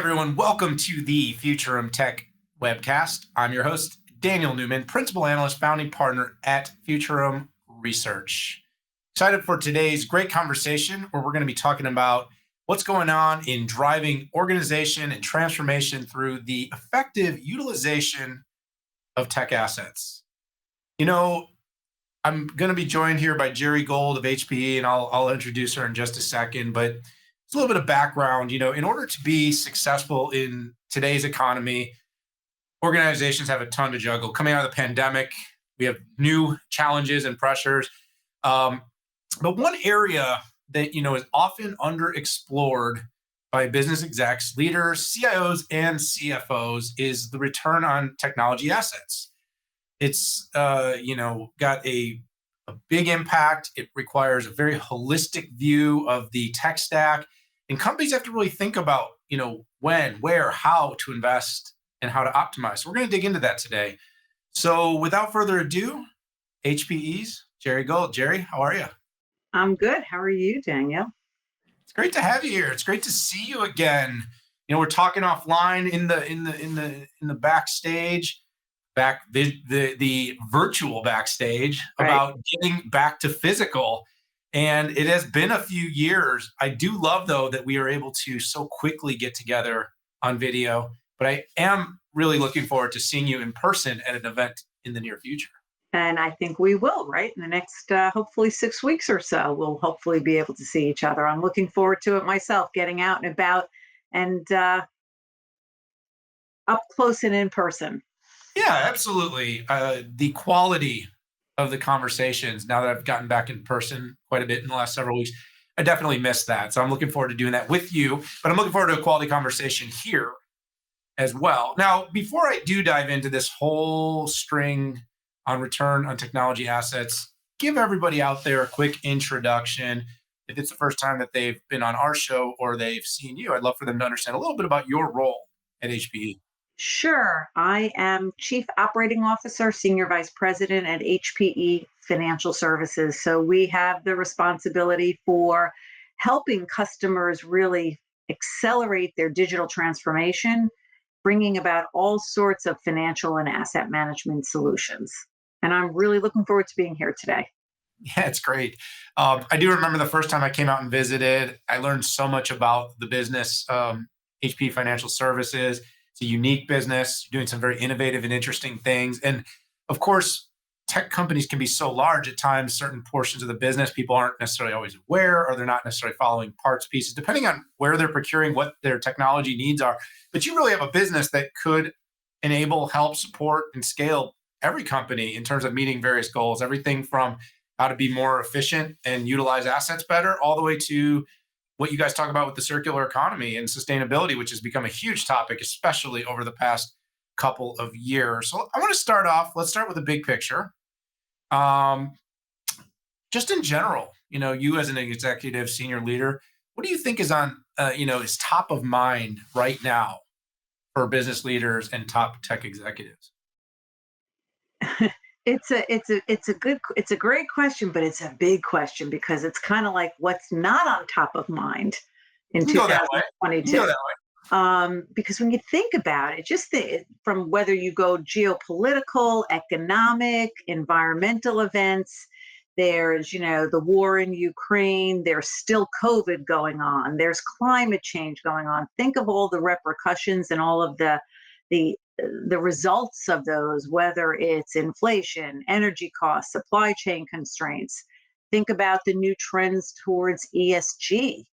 everyone. Welcome to the Futurum Tech Webcast. I'm your host, Daniel Newman, Principal Analyst, Founding Partner at Futurum Research. Excited for today's great conversation where we're going to be talking about what's going on in driving organization and transformation through the effective utilization of tech assets. You know, I'm going to be joined here by Gerri Gold of HPE, and I'll introduce her in just a second, but it's a little bit of background. In order to be successful in today's economy, organizations have a ton to juggle. Coming out of the pandemic, we have new challenges and pressures. But one area that, is often underexplored by business execs, leaders, CIOs, and CFOs is the return on technology assets. It's, got a big impact. It requires a very holistic view of the tech stack. And companies have to really think about, when, where, how to invest and how to optimize. So we're going to dig into that today. So without further ado, HPE's Gerri Gold. Gerri, how are you? I'm good. How are you, Daniel? It's great to have you here. It's great to see you again. We're talking offline in the backstage, the virtual backstage, right, about getting back to physical. And it has been a few years. I do love, though, that we are able to so quickly get together on video. But I am really looking forward to seeing you in person at an event in the near future. And I think we will, right? In the next, hopefully 6 weeks or so, we'll hopefully be able to see each other. I'm looking forward to it myself, getting out and about and up close and in person. Yeah, absolutely. The quality of the conversations, now that I've gotten back in person quite a bit in the last several weeks, I definitely missed that. So I'm looking forward to doing that with you, but I'm looking forward to a quality conversation here as well. Now, before I do dive into this whole string on return on technology assets, give everybody out there a quick introduction. If it's the first time that they've been on our show or they've seen you, I'd love for them to understand a little bit about your role at HPE. Sure. I am Chief Operating Officer, Senior Vice President at HPE Financial Services. So we have the responsibility for helping customers really accelerate their digital transformation, bringing about all sorts of financial and asset management solutions. And I'm really looking forward to being here today. Yeah, it's great. I do remember the first time I came out and visited. I learned so much about the business, HPE Financial Services. It's a unique business, doing some very innovative and interesting things. And of course, tech companies can be so large at times, certain portions of the business, people aren't necessarily always aware, or they're not necessarily following parts, pieces, depending on where they're procuring, what their technology needs are. But you really have a business that could enable, help, support, and scale every company in terms of meeting various goals, everything from how to be more efficient and utilize assets better, all the way to what you guys talk about with the circular economy and sustainability, which has become a huge topic, especially over the past couple of years. So I want to start off, let's start with the big picture. Just in general, you as an executive senior leader, what do you think is on, is top of mind right now for business leaders and top tech executives? It's a great question, but it's a big question because it's kind of like what's not on top of mind in 2022. Because when you think about it, from whether you go geopolitical, economic, environmental events, there's, the war in Ukraine, there's still COVID going on, there's climate change going on. Think of all the repercussions and all of the results of those, whether it's inflation, energy costs, supply chain constraints. Think about the new trends towards ESG.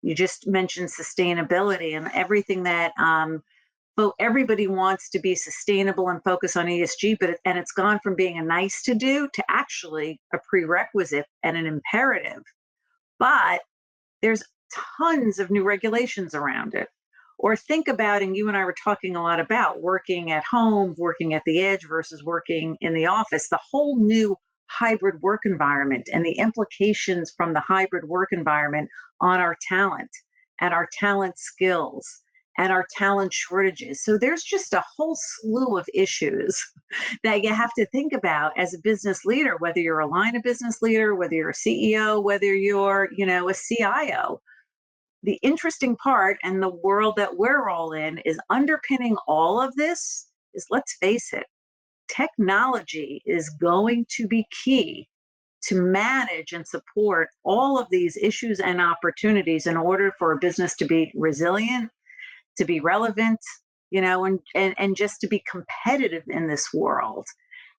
You just mentioned sustainability and everything that everybody wants to be sustainable and focus on ESG, and it's gone from being a nice to do to actually a prerequisite and an imperative. But there's tons of new regulations around it. Or think about, and you and I were talking a lot about working at home, working at the edge versus working in the office, the whole new hybrid work environment and the implications from the hybrid work environment on our talent and our talent skills and our talent shortages. So there's just a whole slew of issues that you have to think about as a business leader, whether you're a line of business leader, whether you're a CEO, whether you're, a CIO. the interesting part and the world that we're all in is underpinning all of this is, let's face it, technology is going to be key to manage and support all of these issues and opportunities in order for a business to be resilient, to be relevant, and just to be competitive in this world.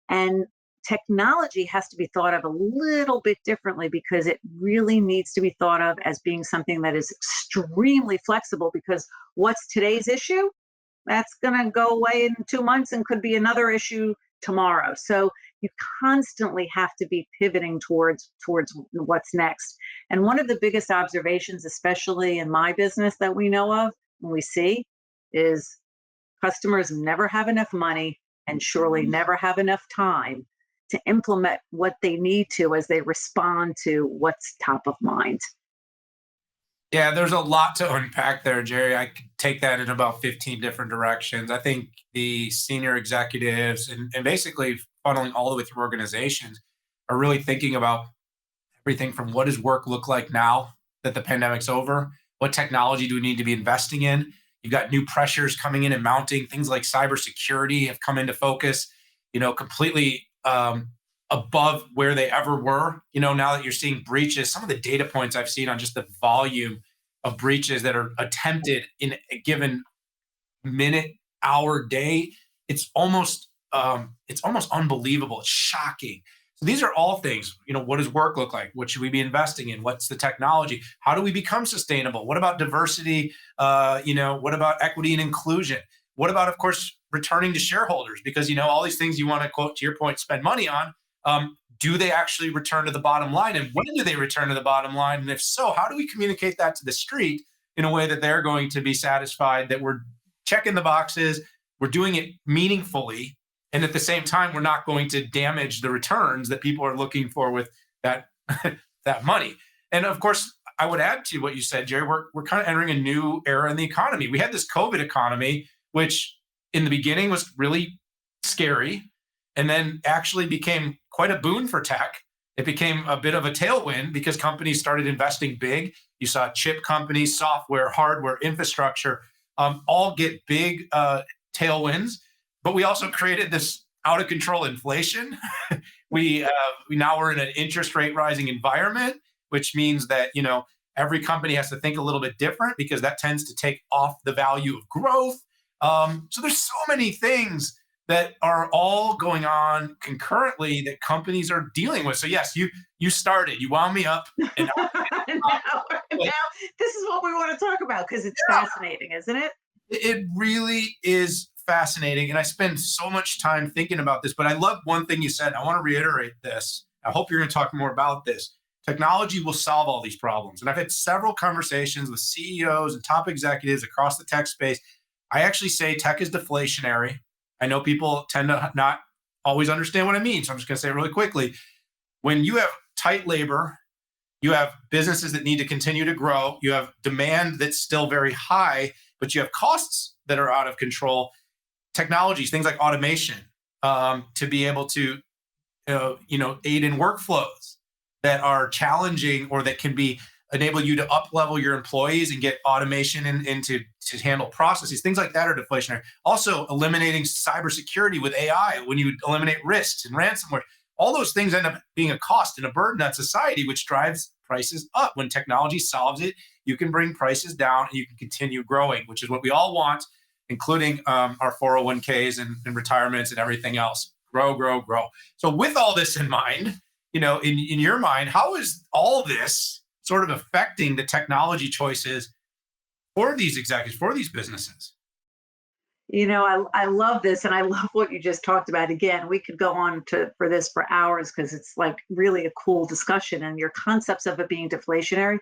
And technology has to be thought of a little bit differently because it really needs to be thought of as being something that is extremely flexible, because what's today's issue, that's going to go away in 2 months and could be another issue tomorrow. So you constantly have to be pivoting towards what's next. And one of the biggest observations, especially in my business, that we know of and we see is customers never have enough money and surely never have enough time to implement what they need to as they respond to what's top of mind. Yeah, there's a lot to unpack there, Gerri. I could take that in about 15 different directions. I think the senior executives and basically funneling all the way through organizations are really thinking about everything from what does work look like now that the pandemic's over? What technology do we need to be investing in? You've got new pressures coming in and mounting. Things like cybersecurity have come into focus, completely above where they ever were. Now that you're seeing breaches, some of the data points I've seen on just the volume of breaches that are attempted in a given minute, hour, day, it's almost unbelievable. It's shocking. So these are all things. What does work look like? What should we be investing in? What's the technology? How do we become sustainable? What about diversity? What about equity and inclusion? What about, of course, returning to shareholders? Because all these things you want to, quote, to your point, spend money on. Do they actually return to the bottom line? And when do they return to the bottom line? And if so, how do we communicate that to the street in a way that they're going to be satisfied that we're checking the boxes, we're doing it meaningfully, and at the same time, we're not going to damage the returns that people are looking for with that that money. And of course, I would add to what you said, Gerri, we're kind of entering a new era in the economy. We had this COVID economy, which in the beginning was really scary and then actually became quite a boon for tech. It became a bit of a tailwind because companies started investing big. You saw chip companies, software, hardware, infrastructure, all get big tailwinds. But we also created this out of control inflation. We now we're in an interest rate rising environment, which means that every company has to think a little bit different because that tends to take off the value of growth. So there's so many things that are all going on concurrently that companies are dealing with. So yes, you started, you wound me up, and Now, this is what we want to talk about because it's fascinating, isn't it? it really is fascinating. And I spend so much time thinking about this, but I love one thing you said. I want to reiterate this. I hope you're going to talk more about this. Technology will solve all these problems. And I've had several conversations with CEOs and top executives across the tech space. I actually say tech is deflationary. I know people tend to not always understand what I mean. So I'm just going to say it really quickly. When you have tight labor, you have businesses that need to continue to grow, you have demand that's still very high, but you have costs that are out of control. Technologies, things like automation, to be able to, aid in workflows that are challenging or that can be enable you to up level your employees and get automation into to handle processes. Things like that are deflationary. Also, eliminating cybersecurity with AI when you eliminate risks and ransomware. All those things end up being a cost and a burden on society, which drives prices up. When technology solves it, you can bring prices down and you can continue growing, which is what we all want, including our 401ks and retirements and everything else. Grow, grow, grow. So with all this in mind, in your mind, how is all this sort of affecting the technology choices for these executives, for these businesses? I love this and I love what you just talked about. Again, we could go on for this for hours because it's like really a cool discussion, and your concepts of it being deflationary,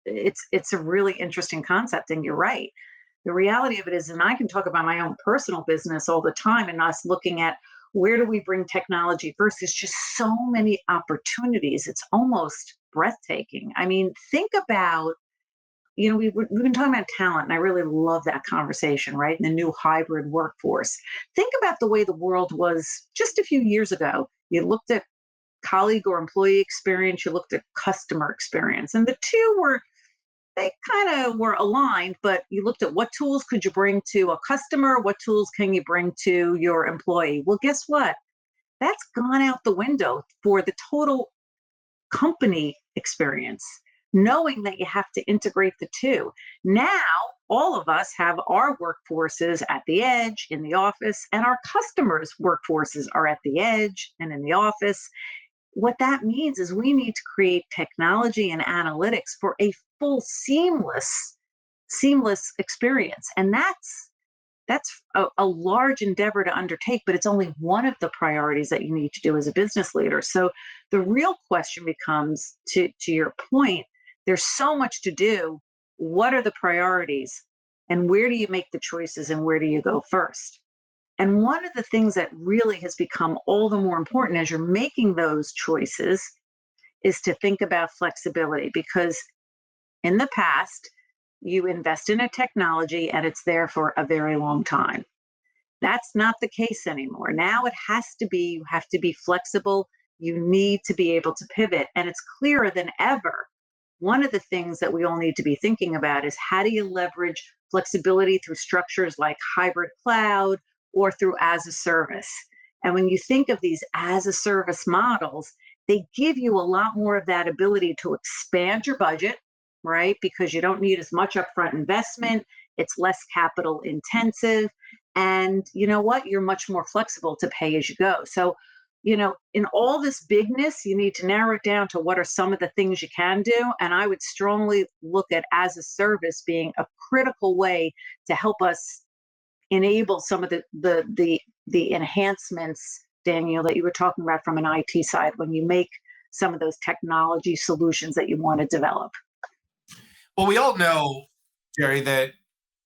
it's a really interesting concept, and you're right. The reality of it is, and I can talk about my own personal business all the time and us looking at where do we bring technology first. There's just so many opportunities. It's almost breathtaking. I mean, think about, we've been talking about talent, and I really love that conversation, right? And the new hybrid workforce. Think about the way the world was just a few years ago. You looked at colleague or employee experience, you looked at customer experience, and the two were they kind of were aligned, but you looked at what tools could you bring to a customer, what tools can you bring to your employee. Well, guess what? That's gone out the window for the total company experience, knowing that you have to integrate the two. Now, all of us have our workforces at the edge in the office, and our customers' workforces are at the edge and in the office. What that means is we need to create technology and analytics for a full seamless experience. And that's a large endeavor to undertake, but it's only one of the priorities that you need to do as a business leader. So the real question becomes, to your point, there's so much to do. What are the priorities? And where do you make the choices and where do you go first? And one of the things that really has become all the more important as you're making those choices is to think about flexibility, because in the past, you invest in a technology and it's there for a very long time. That's not the case anymore. Now it has to be, you have to be flexible. You need to be able to pivot. And it's clearer than ever. One of the things that we all need to be thinking about is how do you leverage flexibility through structures like hybrid cloud or through as a service? And when you think of these as a service models, they give you a lot more of that ability to expand your budget, right? Because you don't need as much upfront investment, it's less capital intensive. And you know what? You're much more flexible to pay as you go. So, in all this bigness, you need to narrow it down to what are some of the things you can do. And I would strongly look at as a service being a critical way to help us enable some of the enhancements, Daniel, that you were talking about from an IT side when you make some of those technology solutions that you want to develop. Well, we all know, Gerri, that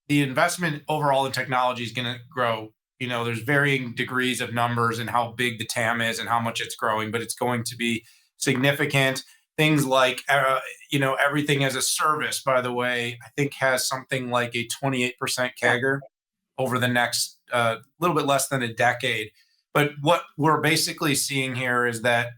the investment overall in technology is going to grow. There's varying degrees of numbers and how big the TAM is and how much it's growing, but it's going to be significant. Things like, everything as a service, by the way, I think has something like a 28% CAGR over the next little bit less than a decade. But what we're basically seeing here is that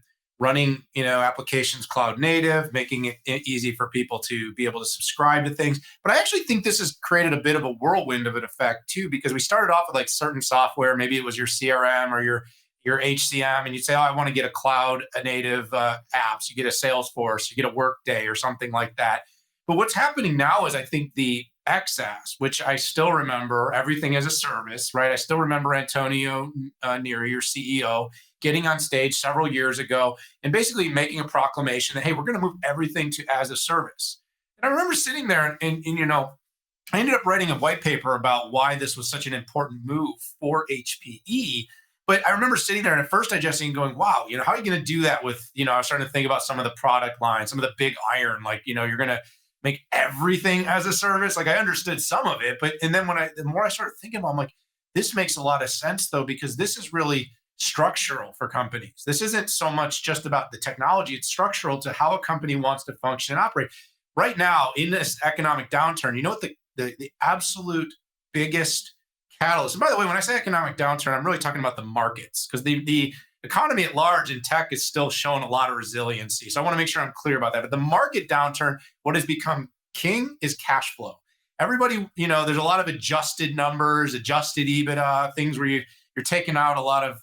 running, applications cloud native, making it easy for people to be able to subscribe to things. But I actually think this has created a bit of a whirlwind of an effect too, because we started off with like certain software, maybe it was your CRM or your HCM, and you'd say, oh, I want to get a cloud native apps. You get a Salesforce, you get a Workday or something like that. But what's happening now is I think the XaaS, which I still remember everything as a service, right? I still remember Antonio Neri, your CEO, getting on stage several years ago and basically making a proclamation that, hey, we're going to move everything to as a service. And I remember sitting there and I ended up writing a white paper about why this was such an important move for HPE. But I remember sitting there and at first I just seen going, wow, how are you going to do that with, I was starting to think about some of the product lines, some of the big iron, like, you're going to make everything as a service. Like I understood some of it, but and then the more I started thinking about it, I'm like, this makes a lot of sense though, because this is really structural for companies. This isn't so much just about the technology, it's structural to how a company wants to function and operate. Right now, in this economic downturn, you know what the absolute biggest catalyst, and by the way, when I say economic downturn, I'm really talking about the markets, because the economy at large in tech is still showing a lot of resiliency. So I want to make sure I'm clear about that. But the market downturn, what has become king is cash flow. Everybody, there's a lot of adjusted numbers, adjusted EBITDA, things where you're taking out a lot of,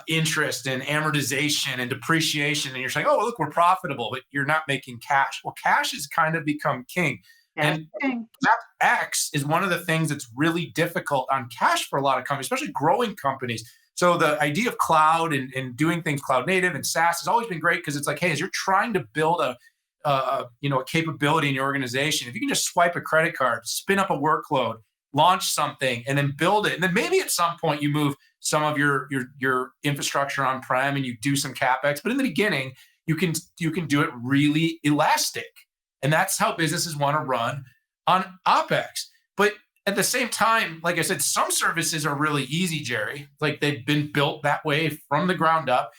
interest and amortization and depreciation. And you're saying, oh, look, we're profitable, but you're not making cash. Well, cash has kind of become king. And X is one of the things that's really difficult on cash for a lot of companies, especially growing companies. So the idea of cloud and doing things cloud native and SaaS has always been great, because it's like, hey, as you're trying to build a capability in your organization, if you can just swipe a credit card, spin up a workload, launch something, and then build it, and then maybe at some point you move some of your infrastructure on-prem and you do some CapEx. But in the beginning, you can do it really elastic, and that's how businesses want to run on OpEx. But at the same time, like I said, some services are really easy, Gerri. Like they've been built that way from the ground up.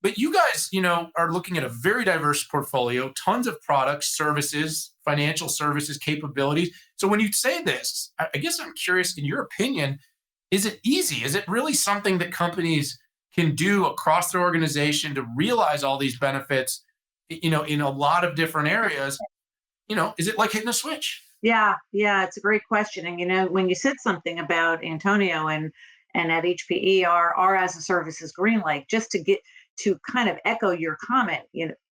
But you guys, are looking at a very diverse portfolio, tons of products, services, financial services, capabilities. So when you say this, I guess I'm curious, in your opinion, is it easy? Is it really something that companies can do across their organization to realize all these benefits, in a lot of different areas? is it like hitting a switch? Yeah, it's a great question. And when you said something about Antonio and at HPE, our as a service is GreenLake, just to kind of echo your comment,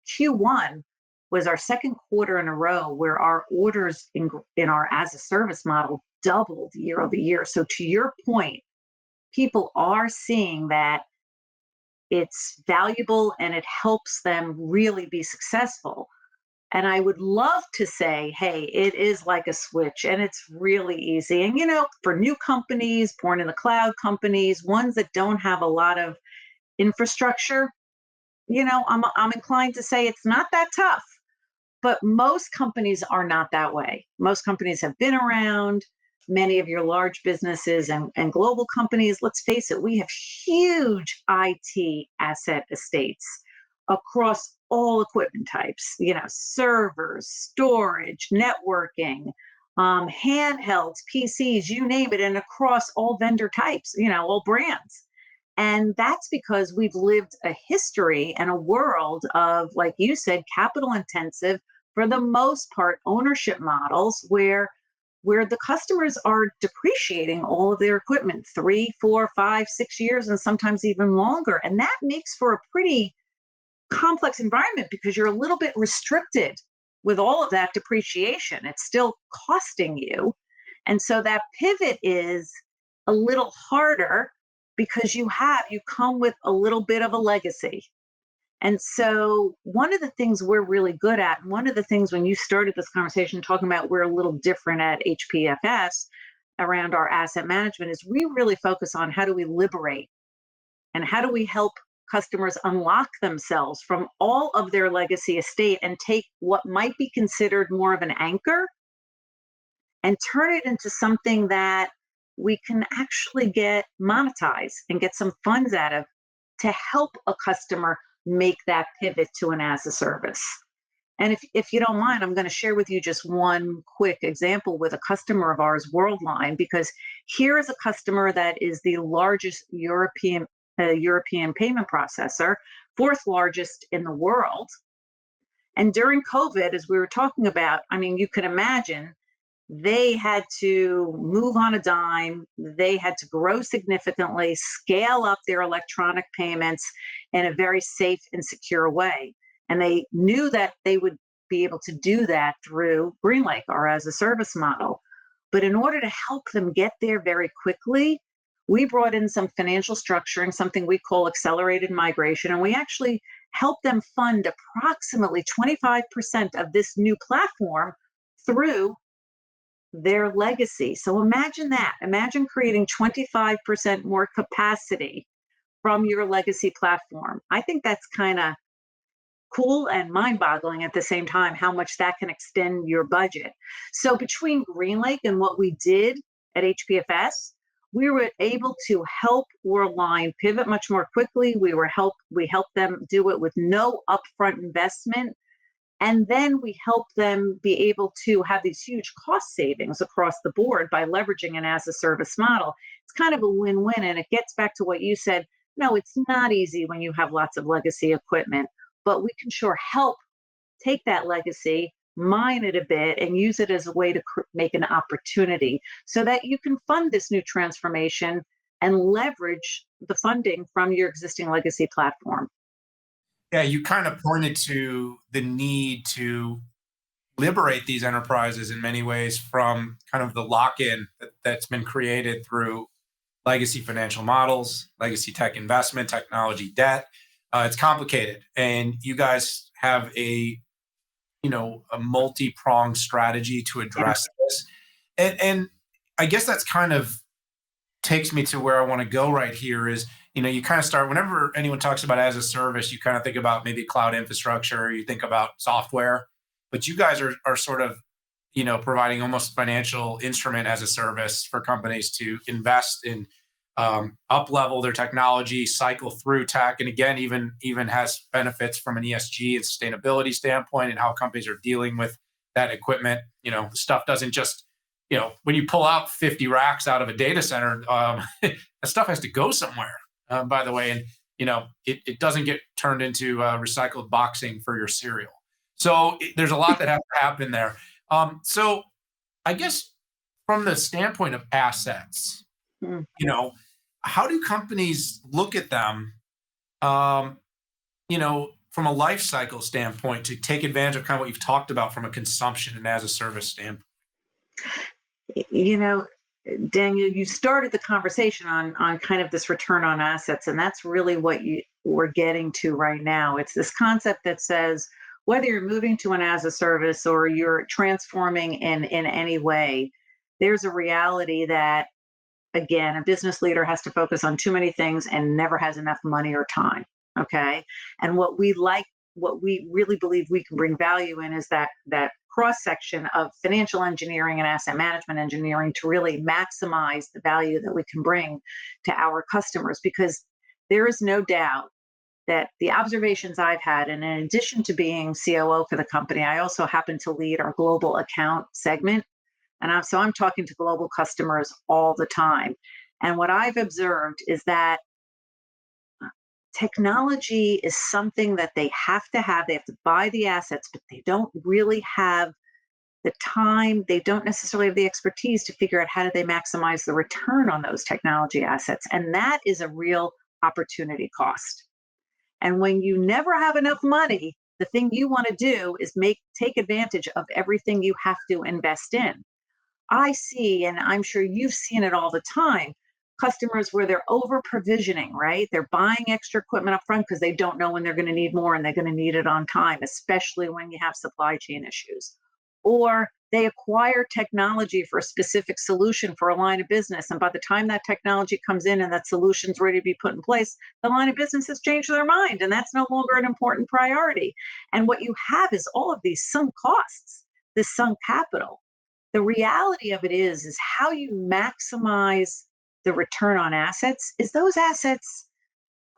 Q1 was our second quarter in a row where our orders in our as a service model doubled year over year. So to your point, people are seeing that it's valuable and it helps them really be successful. And I would love to say, hey, it is like a switch and it's really easy. And, for new companies, born in the cloud companies, ones that don't have a lot of infrastructure, I'm inclined to say it's not that tough. But most companies are not that way. Most companies have been around. Many of your large businesses and global companies, let's face it, we have huge IT asset estates across all equipment types, servers, storage, networking, handhelds, PCs, you name it, and across all vendor types, all brands. And that's because we've lived a history and a world of, like you said, capital intensive, for the most part, ownership models where the customers are depreciating all of their equipment 3, 4, 5, 6 years, and sometimes even longer. And that makes for a pretty complex environment because you're a little bit restricted with all of that depreciation. It's still costing you. And so that pivot is a little harder because you come with a little bit of a legacy. And so one of the things we're really good at, and one of the things when you started this conversation talking about we're a little different at HPFS around our asset management, is we really focus on how do we liberate and how do we help customers unlock themselves from all of their legacy estate and take what might be considered more of an anchor and turn it into something that we can actually get monetized and get some funds out of to help a customer make that pivot to an as a service. And if you don't mind, I'm going to share with you just one quick example with a customer of ours, Worldline, because here is a customer that is the largest European payment processor, fourth largest in the world. And during COVID, as we were talking about, I mean, you can imagine they had to move on a dime. They had to grow significantly, scale up their electronic payments in a very safe and secure way. And they knew that they would be able to do that through GreenLake, our as a service model. But in order to help them get there very quickly, we brought in some financial structuring, something we call accelerated migration, and we actually helped them fund approximately 25% of this new platform through their legacy. So imagine that. Imagine creating 25% more capacity from your legacy platform. I think that's kind of cool and mind boggling at the same time, how much that can extend your budget. So between GreenLake and what we did at HPFS, we were able to help Worldline pivot much more quickly. We helped them do it with no upfront investment. And then we help them be able to have these huge cost savings across the board by leveraging an as a service model. It's kind of a win-win. And it gets back to what you said. No, it's not easy when you have lots of legacy equipment, but we can sure help take that legacy, mine it a bit, and use it as a way to make an opportunity so that you can fund this new transformation and leverage the funding from your existing legacy platform. Yeah, you kind of pointed to the need to liberate these enterprises in many ways from kind of the lock-in that's been created through legacy financial models, legacy tech investment, technology debt. It's complicated, and you guys have a multi-pronged strategy to address this. And I guess that's kind of takes me to where I want to go right here is, you kind of start whenever anyone talks about as a service, you kind of think about maybe cloud infrastructure, you think about software, but you guys are sort of, providing almost financial instrument as a service for companies to invest in, up level their technology, cycle through tech, and again, even has benefits from an ESG and sustainability standpoint and how companies are dealing with that equipment. Stuff doesn't just, when you pull out 50 racks out of a data center, that stuff has to go somewhere, by the way. And, it doesn't get turned into recycled boxing for your cereal. So there's a lot that has to happen there. So I guess from the standpoint of assets, Mm. you know, how do companies look at them, um, from a life cycle standpoint to take advantage of kind of what you've talked about from a consumption and as a service standpoint? You know, Daniel, you started the conversation on kind of this return on assets, and that's really what we're getting to right now. It's this concept that says whether you're moving to an as a service or you're transforming in any way, there's a reality that again, a business leader has to focus on too many things and never has enough money or time. Okay. And what we really believe we can bring value in is that cross section of financial engineering and asset management engineering to really maximize the value that we can bring to our customers. Because there is no doubt that the observations I've had, and in addition to being COO for the company, I also happen to lead our global account segment, and so I'm talking to global customers all the time. And what I've observed is that technology is something that they have to have. They have to buy the assets, but they don't really have the time. They don't necessarily have the expertise to figure out how do they maximize the return on those technology assets. And that is a real opportunity cost. And when you never have enough money, the thing you want to do is take advantage of everything you have to invest in. I see, and I'm sure you've seen it all the time, customers where they're over provisioning, right? They're buying extra equipment up front because they don't know when they're going to need more and they're going to need it on time, especially when you have supply chain issues. Or they acquire technology for a specific solution for a line of business. And by the time that technology comes in and that solution's ready to be put in place, the line of business has changed their mind and that's no longer an important priority. And what you have is all of these sunk costs, this sunk capital. The reality of it is how you maximize the return on assets is those assets.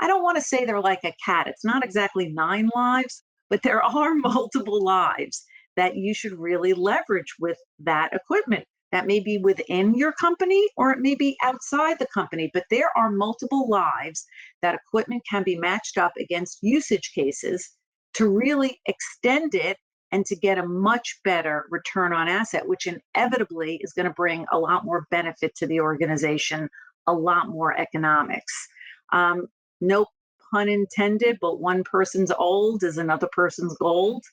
I don't want to say they're like a cat. It's not exactly 9 lives, but there are multiple lives that you should really leverage with that equipment. That may be within your company or it may be outside the company, but there are multiple lives that equipment can be matched up against usage cases to really extend it and to get a much better return on asset, which inevitably is going to bring a lot more benefit to the organization, a lot more economics. No pun intended, but one person's old is another person's gold.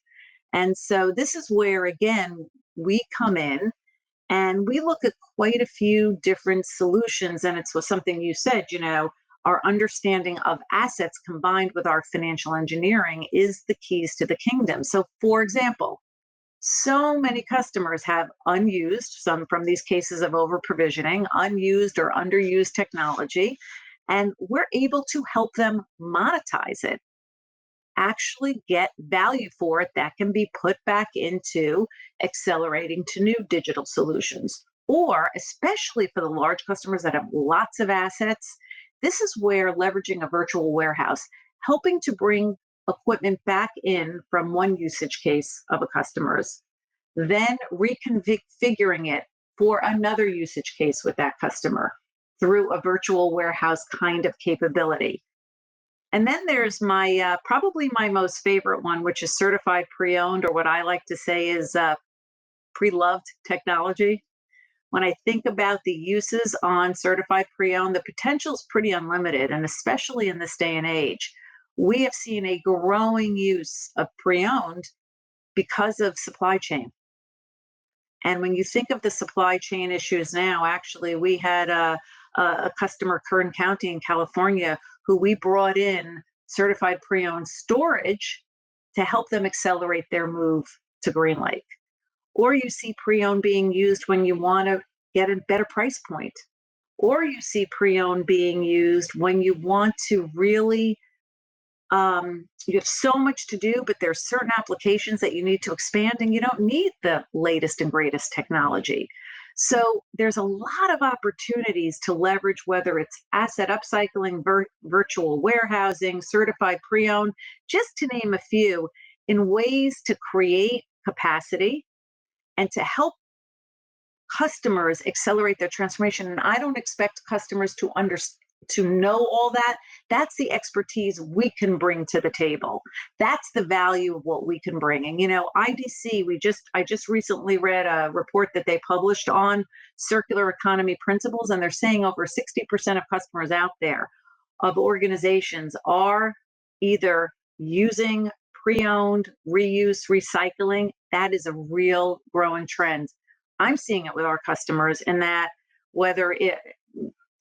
And so this is where, again, we come in and we look at quite a few different solutions. And it's something you said, our understanding of assets combined with our financial engineering is the keys to the kingdom. So, for example, so many customers have unused, some from these cases of over provisioning, unused or underused technology, and we're able to help them monetize it, actually get value for it that can be put back into accelerating to new digital solutions. Or, especially for the large customers that have lots of assets, this is where leveraging a virtual warehouse, helping to bring equipment back in from one usage case of a customer's, then reconfiguring it for another usage case with that customer through a virtual warehouse kind of capability. And then there's my probably my most favorite one, which is certified pre-owned, or what I like to say is pre-loved technology. When I think about the uses on certified pre-owned, the potential is pretty unlimited, and especially in this day and age, we have seen a growing use of pre-owned because of supply chain. And when you think of the supply chain issues now, actually, we had a customer, Kern County in California, who we brought in certified pre owned storage to help them accelerate their move to Green Lake. Or you see pre owned being used when you want to get a better price point. Or you see pre owned being used when you want to really you have so much to do, but there's certain applications that you need to expand and you don't need the latest and greatest technology. So there's a lot of opportunities to leverage, whether it's asset upcycling, virtual warehousing, certified pre-owned, just to name a few, in ways to create capacity and to help customers accelerate their transformation. And I don't expect customers to to know all that, that's the expertise we can bring to the table. That's the value of what we can bring. And IDC, I just recently read a report that they published on circular economy principles, and they're saying over 60% of customers out there of organizations are either using pre-owned, reuse, recycling. That is a real growing trend. I'm seeing it with our customers in that whether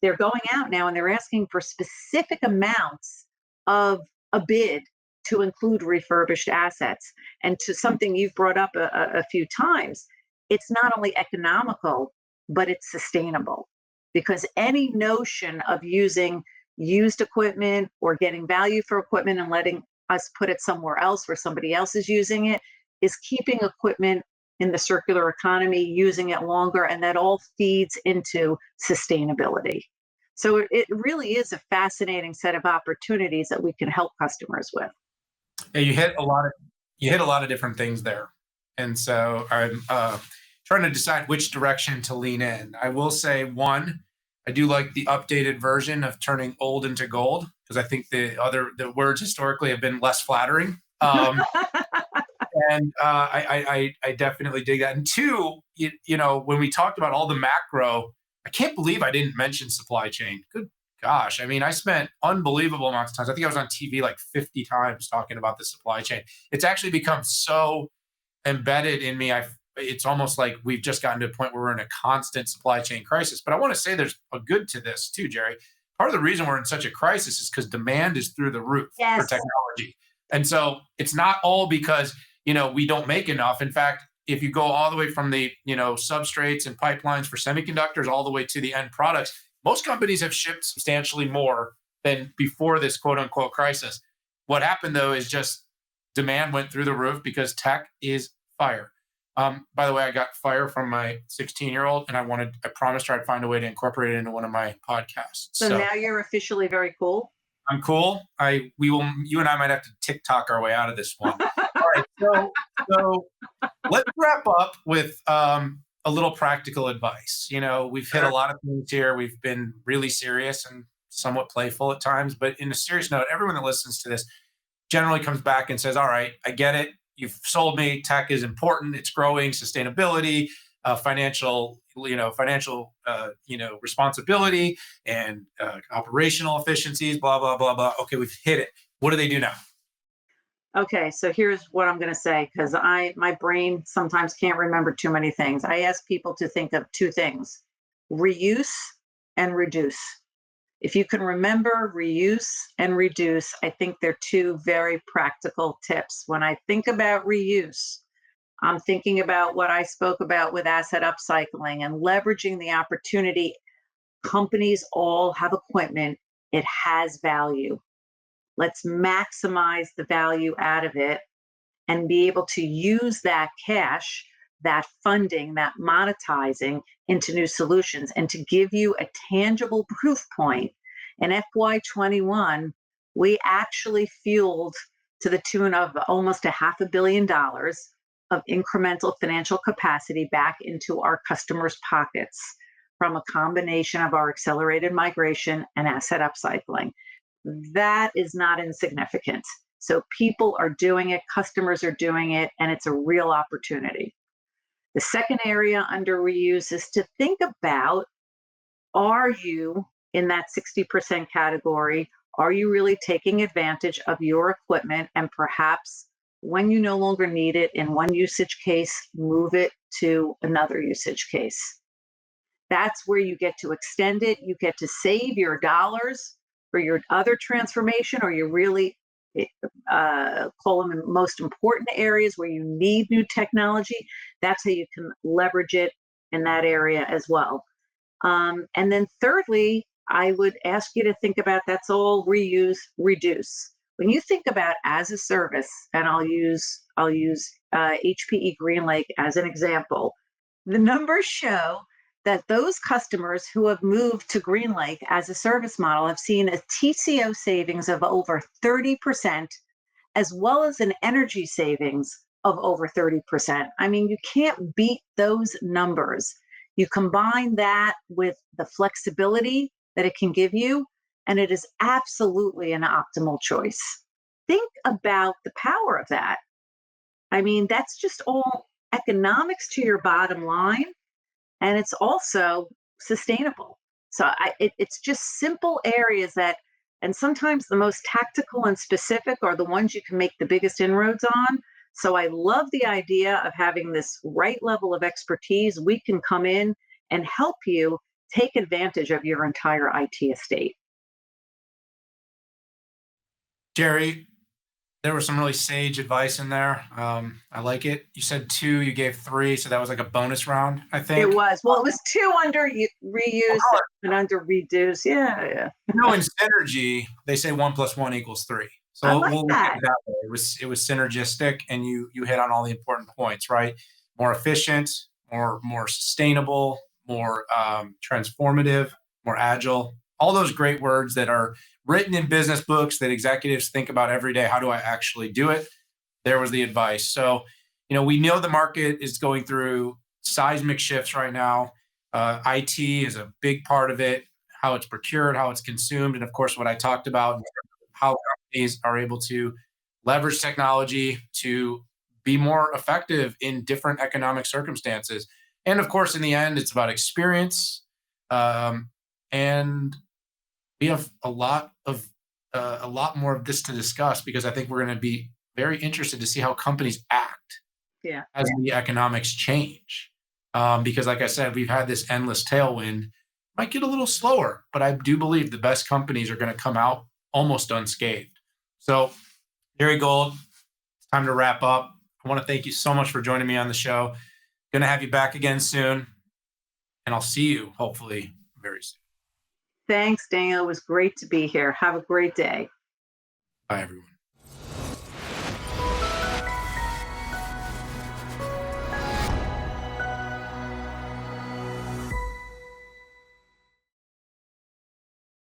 they're going out now and they're asking for specific amounts of a bid to include refurbished assets. And to something you've brought up a few times, it's not only economical, but it's sustainable. Because any notion of using used equipment or getting value for equipment and letting us put it somewhere else where somebody else is using it is keeping equipment in the circular economy, using it longer, and that all feeds into sustainability. So it really is a fascinating set of opportunities that we can help customers with. Yeah, you hit a lot of different things there, and so I'm trying to decide which direction to lean in. I will say one, I do like the updated version of turning old into gold because I think the words historically have been less flattering. And I definitely dig that. And two, when we talked about all the macro, I can't believe I didn't mention supply chain. Good gosh. I mean, I spent unbelievable amounts of times. I think I was on TV like 50 times talking about the supply chain. It's actually become so embedded in me. It's almost like we've just gotten to a point where we're in a constant supply chain crisis. But I want to say there's a good to this too, Gerri. Part of the reason we're in such a crisis is because demand is through the roof for technology. And so it's not all because we don't make enough. In fact, if you go all the way from the, substrates and pipelines for semiconductors all the way to the end products, most companies have shipped substantially more than before this quote unquote crisis. What happened though is just demand went through the roof because tech is fire. By the way, I got fire from my 16-year-old and I promised her I'd find a way to incorporate it into one of my podcasts. So now you're officially very cool. I'm cool. You and I might have to TikTok our way out of this one. All right. So let's wrap up with a little practical advice. We've hit a lot of things here. We've been really serious and somewhat playful at times, but in a serious note, everyone that listens to this generally comes back and says, all right, I get it. You've sold me. Tech is important. It's growing. Sustainability, financial responsibility, and operational efficiencies. Blah blah blah blah. Okay, we've hit it. What do they do now? Okay, so here's what I'm going to say because my brain sometimes can't remember too many things. I ask people to think of two things: reuse and reduce. If you can remember reuse and reduce, I think they're two very practical tips. When I think about reuse, I'm thinking about what I spoke about with asset upcycling and leveraging the opportunity. Companies all have equipment, it has value. Let's maximize the value out of it and be able to use that cash, that funding, that monetizing into new solutions. And to give you a tangible proof point, in FY21, we actually fueled to the tune of almost $500 million of incremental financial capacity back into our customers' pockets from a combination of our accelerated migration and asset upcycling. That is not insignificant. So people are doing it, customers are doing it, and it's a real opportunity. The second area under reuse is to think about, are you in that 60% category? Are you really taking advantage of your equipment and perhaps when you no longer need it in one usage case, move it to another usage case? That's where you get to extend it. You get to save your dollars for your other transformation, or you really call them the most important areas where you need new technology. That's how you can leverage it in that area as well. And then thirdly, I would ask you to think about, that's all reuse, reduce. When you think about as a service, and I'll use HPE GreenLake as an example, the numbers show that those customers who have moved to GreenLake as a service model have seen a TCO savings of over 30%, as well as an energy savings of over 30%. I mean, you can't beat those numbers. You combine that with the flexibility that it can give you, and it is absolutely an optimal choice. Think about the power of that. I mean, that's just all economics to your bottom line, and it's also sustainable. So it's just simple areas that, and sometimes the most tactical and specific are the ones you can make the biggest inroads on. So I love the idea of having this right level of expertise. We can come in and help you take advantage of your entire IT estate. Gerri, there was some really sage advice in there. I like it. You said two, you gave three, so that was like a bonus round, I It think. was, well, it was two under reuse and under reduce. Yeah, yeah. In synergy, they say 1+1 = 3. I So like we'll look at that. it that way. It was synergistic, and you hit on all the important points, right? More efficient, more sustainable, more transformative, more agile. All those great words that are written in business books that executives think about every day. How do I actually do it? There was the advice. So, we know the market is going through seismic shifts right now. IT is a big part of it, how it's procured, how it's consumed, and of course, what I talked about, in terms of how companies are able to leverage technology to be more effective in different economic circumstances. And of course, in the end, it's about experience. And we have a lot more of this to discuss, because I think we're going to be very interested to see how companies act Yeah. as the economics change. Because, like I said, we've had this endless tailwind. Might get a little slower, but I do believe the best companies are going to come out almost unscathed. So, Gerri Gold, it's time to wrap up. I want to thank you so much for joining me on the show. Going to have you back again soon, and I'll see you hopefully very soon. Thanks, Daniel. It was great to be here. Have a great day. Bye, everyone.